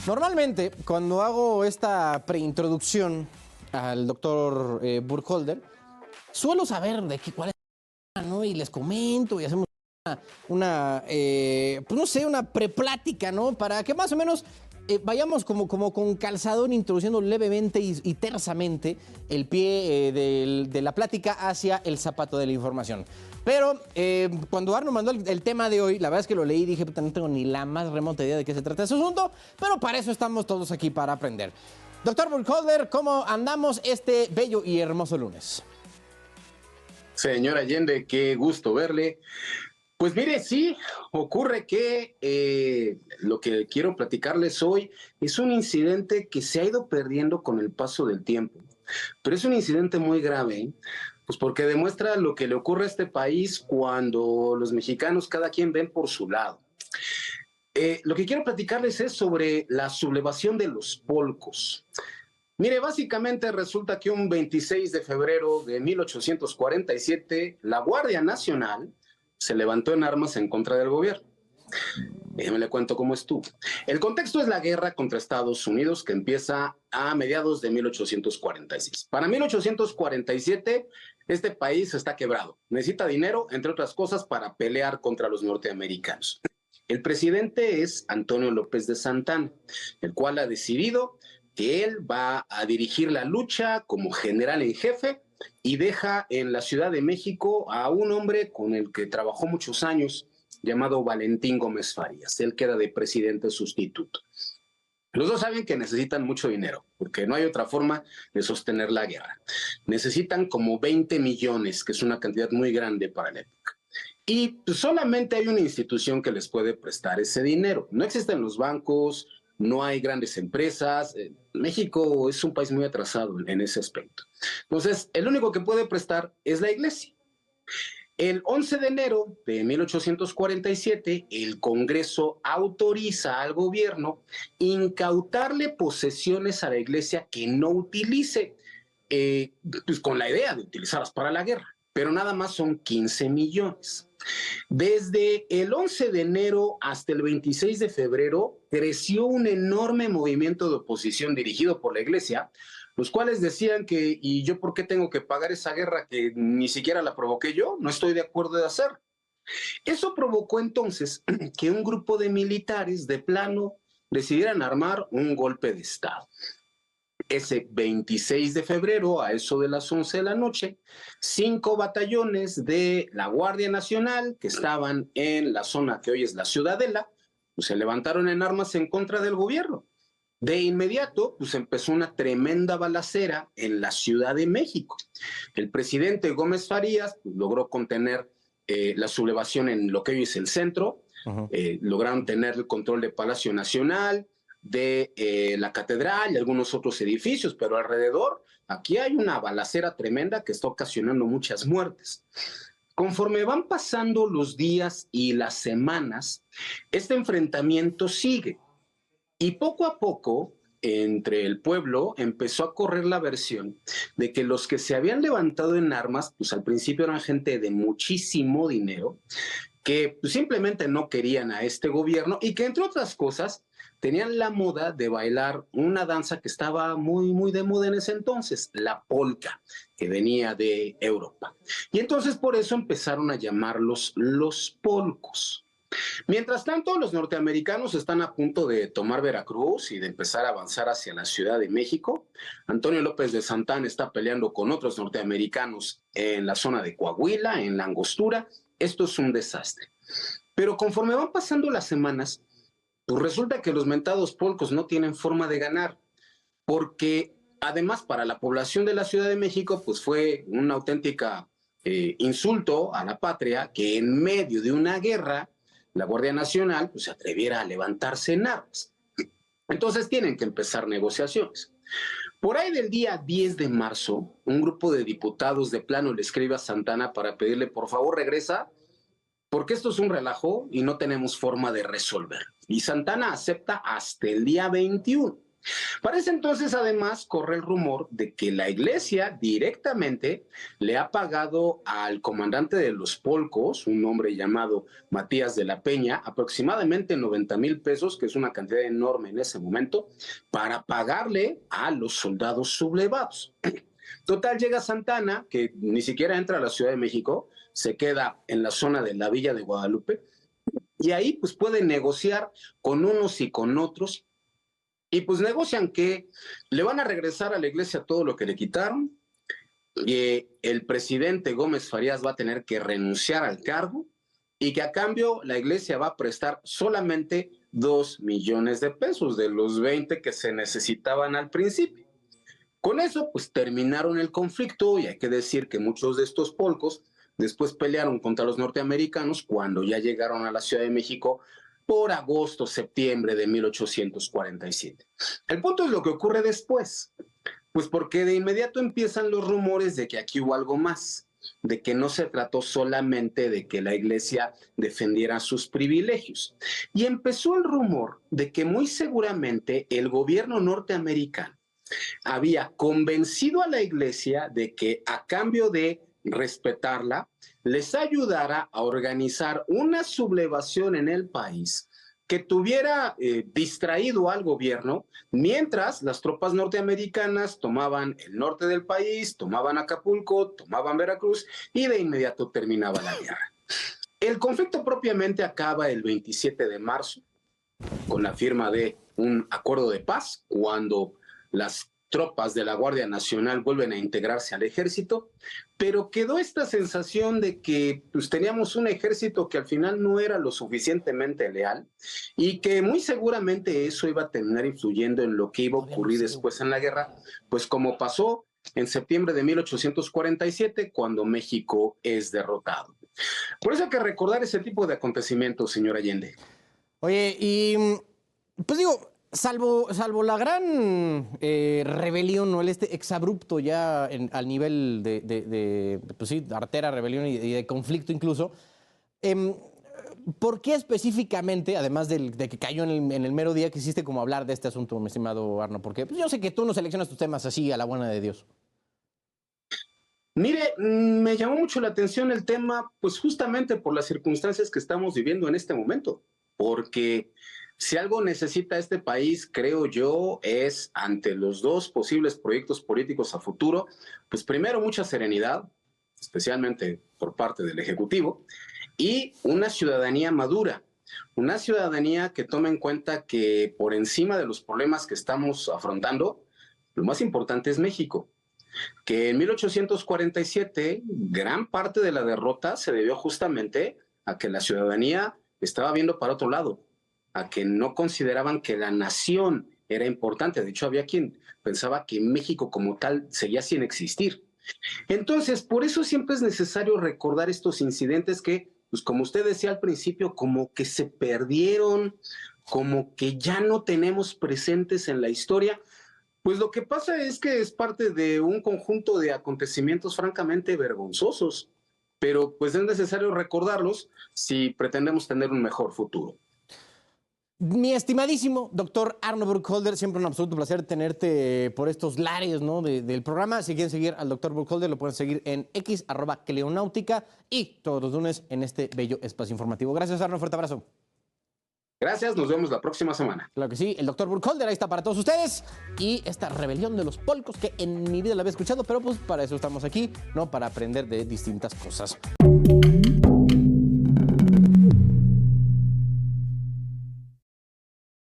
Normalmente, cuando hago esta preintroducción al doctor Burkholder, suelo saber de cuál es el tema, ¿no? Y les comento y hacemos pues no sé, una preplática, ¿no? Para que más o menos vayamos como con calzador introduciendo levemente y tersamente el pie de la plática hacia el zapato de la información. Pero cuando Arno mandó el tema de hoy, la verdad es que lo leí y dije, puta, no tengo ni la más remota idea de qué se trata ese asunto, pero para eso estamos todos aquí, para aprender. Doctor Burkholder, ¿cómo andamos este bello y hermoso lunes? Señor Allende, qué gusto verle. Pues mire, sí, ocurre que lo que quiero platicarles hoy es un incidente que se ha ido perdiendo con el paso del tiempo, pero es un incidente muy grave, ¿eh? Pues porque demuestra lo que le ocurre a este país cuando los mexicanos cada quien ven por su lado. Lo que quiero platicarles es sobre la sublevación de los polcos. Mire, básicamente resulta que un 26 de febrero de 1847, la Guardia Nacional se levantó en armas en contra del gobierno. Déjeme le cuento cómo estuvo. El contexto es la guerra contra Estados Unidos que empieza a mediados de 1846. Para 1847, este país está quebrado. Necesita dinero, entre otras cosas, para pelear contra los norteamericanos. El presidente es Antonio López de Santana, el cual ha decidido que él va a dirigir la lucha como general en jefe y deja en la Ciudad de México a un hombre con el que trabajó muchos años, llamado Valentín Gómez Farías. Él queda de presidente sustituto. Los dos saben que necesitan mucho dinero, porque no hay otra forma de sostener la guerra. Necesitan como 20 millones, que es una cantidad muy grande para la época. Y solamente hay una institución que les puede prestar ese dinero. No existen los bancos, no hay grandes empresas. México es un país muy atrasado en ese aspecto. Entonces, el único que puede prestar es la iglesia. El 11 de enero de 1847, el Congreso autoriza al gobierno incautarle posesiones a la iglesia que no utilice, pues con la idea de utilizarlas para la guerra, pero nada más son 15 millones. Desde el 11 de enero hasta el 26 de febrero creció un enorme movimiento de oposición dirigido por la iglesia, los cuales decían que, ¿y yo por qué tengo que pagar esa guerra que ni siquiera la provoqué yo? No estoy de acuerdo de hacer. Eso provocó entonces que un grupo de militares de plano decidieran armar un golpe de Estado. Ese 26 de febrero, a eso de las 11 de la noche, 5 batallones de la Guardia Nacional que estaban en la zona que hoy es la Ciudadela, pues se levantaron en armas en contra del gobierno. De inmediato, pues empezó una tremenda balacera en la Ciudad de México. El presidente Gómez Farías pues, logró contener la sublevación en lo que hoy es el centro, lograron tener el control de Palacio Nacional, de la catedral y algunos otros edificios, pero alrededor aquí hay una balacera tremenda que está ocasionando muchas muertes. Conforme van pasando los días y las semanas, este enfrentamiento sigue. Y poco a poco, entre el pueblo, empezó a correr la versión de que los que se habían levantado en armas, pues al principio eran gente de muchísimo dinero, que pues, simplemente no querían a este gobierno y que, entre otras cosas, tenían la moda de bailar una danza que estaba muy de moda en ese entonces, la polka, que venía de Europa. Y entonces por eso empezaron a llamarlos los polcos. Mientras tanto, los norteamericanos están a punto de tomar Veracruz y de empezar a avanzar hacia la Ciudad de México. Antonio López de Santana está peleando con otros norteamericanos en la zona de Coahuila, en la Angostura. Esto es un desastre. Pero conforme van pasando las semanas, pues resulta que los mentados polcos no tienen forma de ganar, porque además para la población de la Ciudad de México, pues fue una auténtica insulto a la patria que en medio de una guerra la Guardia Nacional pues, se atreviera a levantarse en armas. Entonces tienen que empezar negociaciones. Por ahí del día 10 de marzo, un grupo de diputados de plano le escribe a Santana para pedirle, por favor, regresa, porque esto es un relajo y no tenemos forma de resolver. Y Santana acepta hasta el día 21. Parece entonces, además, corre el rumor de que la iglesia directamente le ha pagado al comandante de los Polcos, un hombre llamado Matías de la Peña, aproximadamente 90,000 pesos, que es una cantidad enorme en ese momento, para pagarle a los soldados sublevados. Total, llega Santana, que ni siquiera entra a la Ciudad de México, se queda en la zona de la Villa de Guadalupe, y ahí pues puede negociar con unos y con otros. Y pues negocian que le van a regresar a la iglesia todo lo que le quitaron, y el presidente Gómez Farías va a tener que renunciar al cargo y que a cambio la iglesia va a prestar solamente 2 millones de pesos de los 20 que se necesitaban al principio. Con eso pues terminaron el conflicto y hay que decir que muchos de estos polcos después pelearon contra los norteamericanos cuando ya llegaron a la Ciudad de México por agosto, septiembre de 1847. El punto es lo que ocurre después, pues porque de inmediato empiezan los rumores de que aquí hubo algo más, de que no se trató solamente de que la iglesia defendiera sus privilegios. Y empezó el rumor de que muy seguramente el gobierno norteamericano había convencido a la iglesia de que a cambio de respetarla, les ayudara a organizar una sublevación en el país que tuviera distraído al gobierno mientras las tropas norteamericanas tomaban el norte del país, tomaban Acapulco, tomaban Veracruz y de inmediato terminaba la guerra. El conflicto propiamente acaba el 27 de marzo con la firma de un acuerdo de paz cuando las tropas de la Guardia Nacional vuelven a integrarse al ejército, pero quedó esta sensación de que pues, teníamos un ejército que al final no era lo suficientemente leal y que muy seguramente eso iba a terminar influyendo en lo que iba a ocurrir después en la guerra, pues como pasó en septiembre de 1847 cuando México es derrotado. Por eso hay que recordar ese tipo de acontecimientos, señor Allende. Oye, y pues digo, salvo la gran rebelión, ¿no? Este exabrupto ya al nivel pues sí, artera, rebelión y de conflicto incluso, ¿por qué específicamente, además de que cayó en el mero día, quisiste como hablar de este asunto, mi estimado Arno? Porque pues, yo sé que tú no seleccionas tus temas así a la buena de Dios. Mire, me llamó mucho la atención el tema, pues justamente por las circunstancias que estamos viviendo en este momento, porque si algo necesita este país, creo yo, es ante los dos posibles proyectos políticos a futuro, pues primero mucha serenidad, especialmente por parte del Ejecutivo, y una ciudadanía madura, una ciudadanía que tome en cuenta que por encima de los problemas que estamos afrontando, lo más importante es México, que en 1847 gran parte de la derrota se debió justamente a que la ciudadanía estaba viendo para otro lado, a que no consideraban que la nación era importante. De hecho, había quien pensaba que México como tal seguía sin existir. Entonces, por eso siempre es necesario recordar estos incidentes que, pues como usted decía al principio, como que se perdieron, como que ya no tenemos presentes en la historia. Pues lo que pasa es que es parte de un conjunto de acontecimientos francamente vergonzosos, pero pues es necesario recordarlos si pretendemos tener un mejor futuro. Mi estimadísimo doctor Arno Burkholder, siempre un absoluto placer tenerte por estos lares, ¿no? del programa. Si quieren seguir al doctor Burkholder, lo pueden seguir en X, @Cleonáutica y todos los lunes en este bello espacio informativo. Gracias, Arno, fuerte abrazo. Gracias, nos vemos la próxima semana. Claro que sí, el doctor Burkholder ahí está para todos ustedes. Y esta rebelión de los polcos que en mi vida la había escuchado, pero pues para eso estamos aquí, ¿no? Para aprender de distintas cosas.